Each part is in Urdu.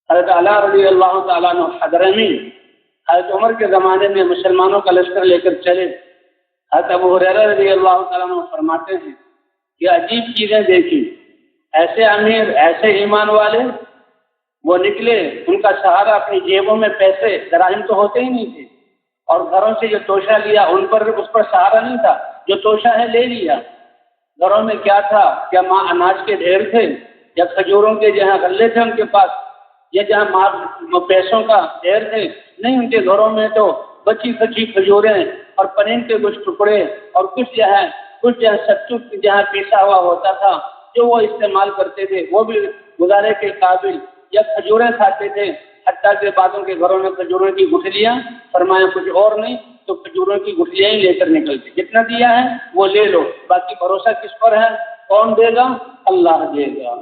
حضرت علی رضی اللہ تعالیٰ عنہ حضرمی حضرت عمر کے زمانے میں مسلمانوں کا لشکر لے کر چلے. حضرت ابو ہریرہ رضی اللہ تعالیٰ عنہ فرماتے ہیں کہ عجیب چیزیں دیکھی. ایسے امیر، ایسے ایمان والے وہ نکلے، ان کا سہارا اپنی جیبوں میں پیسے دراہم تو ہوتے ہی نہیں تھے، اور گھروں سے جو توشہ لیا ان پر اس پر سہارا نہیں تھا، جو توشہ ہے لے لیا. گھروں میں کیا تھا؟ کیا ماں اناج کے ڈھیر تھے، یا کھجوروں کے جہاں غلے تھے ان کے پاس، یا جہاں پیسوں کا ڈھیر تھے؟ نہیں، ان کے گھروں میں تو بچی کچی کھجوریں اور پنیر کے کچھ ٹکڑے اور کچھ جہاں ستو جہاں پیسا ہوا ہوتا تھا جو وہ استعمال کرتے تھے، وہ بھی گزارے کے قابل، یا کھجوریں کھاتے تھے. حتیٰ کہ بعضوں کے گھروں میں کھجوروں کی گٹھلیاں، فرمایا کچھ اور نہیں تو کھجوروں کی گٹھلیاں ہی لے کر نکلتے. جتنا دیا ہے وہ لے لو، باقی بھروسہ کس پر ہے؟ کون دے گا؟ اللہ دے گا.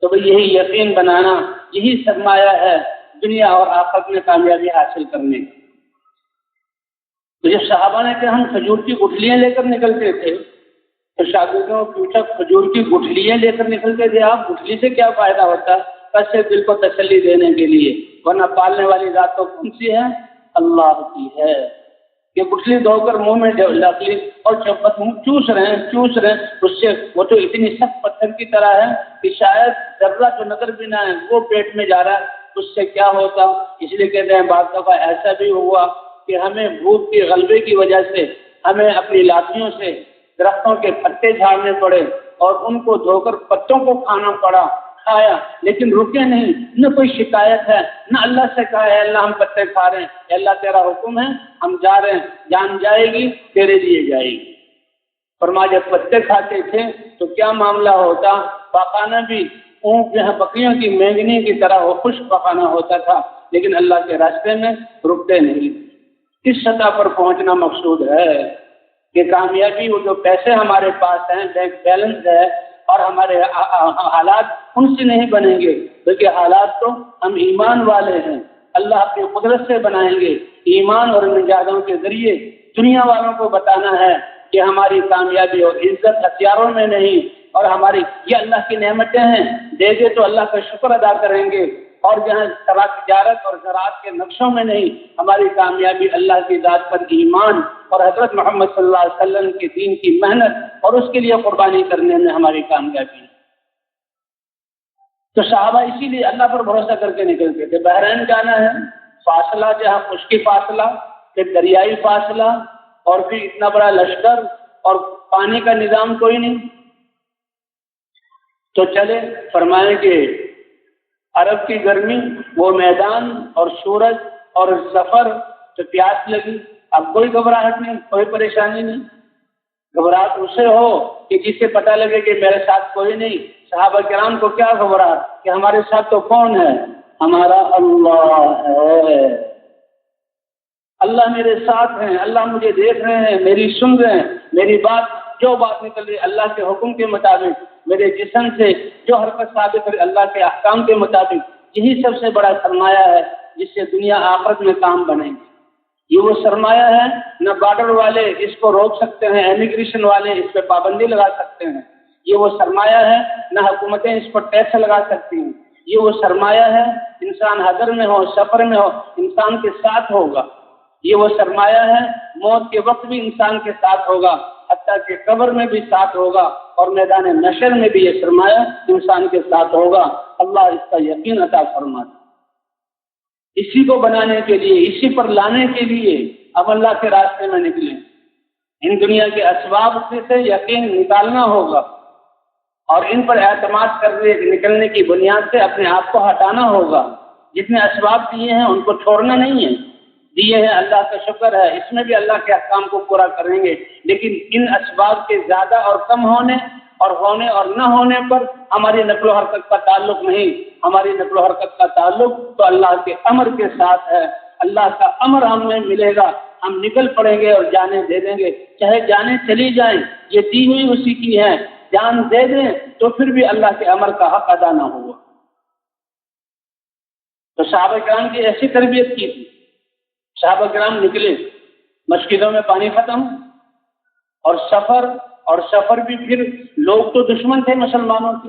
تو بھئی یہی یقین بنانا، یہی سرمایہ ہے دنیا اور آخرت میں کامیابی حاصل کرنے کا. تو جب صحابہ نے کہ ہم کھجور کی گٹھلیاں لے کر نکلتے تھے، تو شاگردوں کو پوچھا کھجور کی گٹھلیاں لے کر نکلتے تھے آپ، گٹھلی سے کیا فائدہ ہوتا ہے؟ کیسے دل کو تسلی دینے کے لیے، ورنہ پالنے والی ذات تو کون سی ہے؟ اللہ کی ہے. کہ گٹھلی دھو کر منہ میں ڈال لی اور چوس رہے ہیں اس سے وہ تو اتنی سخت پتھر کی طرح ہے کہ شاید ذرہ جو نظر بھی نہ ہے وہ پیٹ میں جا رہا ہے، اس سے کیا ہوتا. اس لیے کہتے ہیں بعض دفعہ ایسا بھی ہوا کہ ہمیں بھوک کے غلبے کی وجہ سے ہمیں اپنی لاٹھیوں سے درختوں کے پتے جھاڑنے پڑے اور ان کو دھو کر پتوں کو کھانا پڑا. کھایا لیکن رکے نہیں، نہ کوئی شکایت ہے، نہ اللہ سے کہا ہے اللہ ہم پتے کھا رہے ہیں، اے اللہ تیرا حکم ہے ہم جا رہے ہیں، جان جائے گی تیرے لیے جائے گی. فرمایا جب پتے کھاتے تھے تو کیا معاملہ ہوتا؟ پخانا بھی اونٹ جہاں بکریوں کی مینگنی کی طرح وہ خشک پخانا ہوتا تھا، لیکن اللہ کے راستے میں رکتے نہیں. کس سطح پر پہنچنا مقصود ہے کہ کامیابی وہ جو پیسے ہمارے پاس ہیں، بینک بیلنس ہے، اور ہمارے حالات ان سے نہیں بنیں گے، بلکہ حالات تو ہم ایمان والے ہیں اللہ کی قدرت سے بنائیں گے. ایمان اور نجاتوں کے ذریعے دنیا والوں کو بتانا ہے کہ ہماری کامیابی اور عزت ہتھیاروں میں نہیں، اور ہماری یہ اللہ کی نعمتیں ہیں، دے دے تو اللہ کا شکر ادا کریں گے، اور جہاں تجارت اور زراعت کے نقشوں میں نہیں. ہماری کامیابی اللہ کی ذات پر ایمان اور حضرت محمد صلی اللہ علیہ وسلم کے دین کی محنت اور اس کے لیے قربانی کرنے میں ہماری کامیابی. تو صحابہ اسی لیے اللہ پر بھروسہ کر کے نکلتے تھے. بحرین جانا ہے، فاصلہ جہاں خشکی فاصلہ، پھر دریائی فاصلہ، اور پھر اتنا بڑا لشکر اور پانی کا نظام کوئی نہیں. تو چلے. فرمائے کہ عرب کی گرمی، وہ میدان اور سورج اور سفر، تو پیاس لگی. اب کوئی گھبراہٹ نہیں، کوئی پریشانی نہیں. گھبراہٹ اسے ہو کہ جس سے پتہ لگے کہ میرے ساتھ کوئی نہیں. صحابہ کرام کو کیا گھبراہٹ کہ ہمارے ساتھ تو کون ہے؟ ہمارا اللہ ہے. اللہ میرے ساتھ ہیں، اللہ مجھے دیکھ رہے ہیں، میری سن رہے ہیں، میری بات جو بات نکل رہی اللہ کے حکم کے مطابق، میرے جسم سے جو حرکت ثابت ہے اللہ کے احکام کے مطابق. یہی سب سے بڑا سرمایہ ہے جس سے دنیا آخرت میں کام بنے گی. یہ وہ سرمایہ ہے، نہ بارڈر والے اس کو روک سکتے ہیں، امیگریشن والے اس پہ پابندی لگا سکتے ہیں. یہ وہ سرمایہ ہے، نہ حکومتیں اس پر ٹیکس لگا سکتی ہیں. یہ وہ سرمایہ ہے، انسان حضر میں ہو، سفر میں ہو، انسان کے ساتھ ہوگا. یہ وہ سرمایہ ہے، موت کے وقت بھی انسان کے ساتھ ہوگا، حتیٰ کہ قبر میں بھی ساتھ ہوگا، اور میدان نشر میں بھی یہ سرمایہ انسان کے ساتھ ہوگا. اللہ اس کا یقین عطا فرمائے. اسی کو بنانے کے لیے، اسی پر لانے کے لیے اب اللہ کے راستے میں نکلیں. ان دنیا کے اسباب سے یقین نکالنا ہوگا، اور ان پر اعتماد کرنے نکلنے کی بنیاد سے اپنے آپ کو ہٹانا ہوگا. جتنے اسباب دیے ہیں ان کو چھوڑنا نہیں ہے. دیے ہیں اللہ کا شکر ہے، اس میں بھی اللہ کے احکام کو پورا کریں گے، لیکن ان اسباب کے زیادہ اور کم ہونے اور نہ ہونے پر ہماری نقل و حرکت کا تعلق نہیں. ہماری نقل و حرکت کا تعلق تو اللہ کے امر کے ساتھ ہے. اللہ کا امر ہمیں ملے گا، ہم نکل پڑیں گے اور جانیں دے دیں گے. چاہے جانیں چلی جائیں، یہ دی ہوئی اسی کی ہے. جان دے دیں تو پھر بھی اللہ کے امر کا حق ادا نہ ہوا. تو صحابہ کرام کی ایسی تربیت کی تھی. صحابہ کرام نکلے، مسجدوں میں پانی ختم، اور سفر بھی پھر لوگ تو دشمن تھے مسلمانوں کے،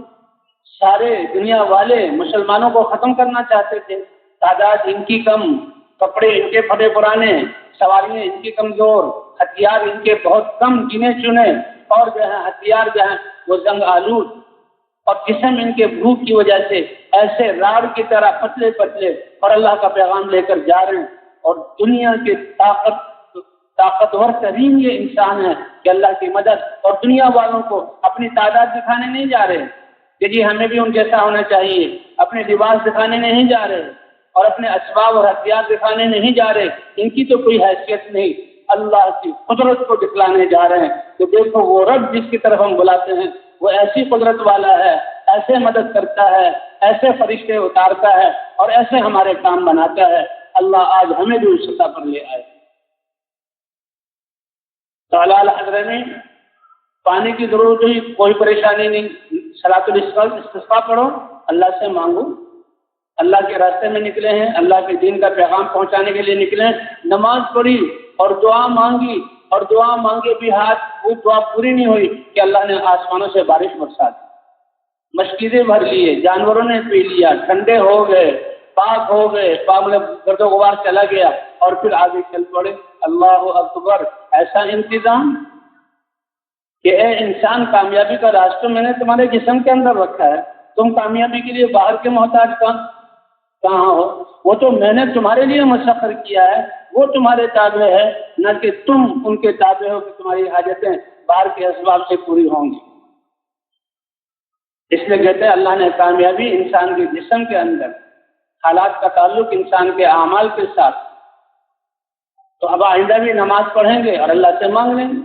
سارے دنیا والے مسلمانوں کو ختم کرنا چاہتے تھے. تعداد ان کی کم، کپڑے ان کے پھٹے پرانے، سواریاں ان کی کمزور، ہتھیار ان کے بہت کم گنے چنے، اور جو ہے ہتھیار جو ہے وہ زنگ آلود، اور جسم ان کے بھوک کی وجہ سے ایسے راڑ کی طرح پتلے پتلے، اور اللہ کا پیغام لے کر جا رہے ہیں. اور دنیا کے طاقتور ترین یہ انسان ہے کہ اللہ کی مدد اور دنیا والوں کو اپنی تعداد دکھانے نہیں جا رہے کہ جی ہمیں بھی ان جیسا ہونا چاہیے، اپنے لباس دکھانے نہیں جا رہے اور اپنے اسباب اور ہتھیار دکھانے نہیں جا رہے. ان کی تو کوئی حیثیت نہیں، اللہ کی قدرت کو دکھلانے جا رہے ہیں کہ دیکھو وہ رب جس کی طرف ہم بلاتے ہیں وہ ایسی قدرت والا ہے، ایسے مدد کرتا ہے، ایسے فرشتے اتارتا ہے اور ایسے ہمارے کام بناتا ہے. اللہ آج ہمیں بھی اس سطح پر لے آئے. تعالیٰ حضرت میں پانی کی ضرورت ہوئی، کوئی پریشانی نہیں، صلاۃ الاستسقاء پڑھو، اللہ سے مانگو. اللہ کے راستے میں نکلے ہیں، اللہ کے دین کا پیغام پہنچانے کے لیے نکلے ہیں، نماز پڑھی اور دعا مانگی، اور دعا مانگے بھی ہاتھ وہ دعا پوری نہیں ہوئی کہ اللہ نے آسمانوں سے بارش برسا دی، مشکیزیں بھر لیے، جانوروں نے پی لیا، ٹھنڈے ہو گئے، پاک ہو گئے، پاک میں گرد و غبار چلا گیا، اور پھر آگے چل پڑے. اللہ اکبر. ایسا انتظام کہ اے انسان، کامیابی کا راستہ میں نے تمہارے جسم کے اندر رکھا ہے، تم کامیابی کے لیے باہر کے محتاج کہاں ہو؟ وہ تو میں نے تمہارے لیے مسخر کیا ہے، وہ تمہارے تابع ہے، نہ کہ تم ان کے تابع ہو کہ تمہاری حاجتیں باہر کے اسباب سے پوری ہوں گی. اس لیے کہتے ہیں اللہ نے کامیابی انسان کے جسم کے اندر، حالات کا تعلق انسان کے اعمال کے ساتھ. تو اب آئندہ بھی نماز پڑھیں گے اور اللہ سے مانگ لیں گے.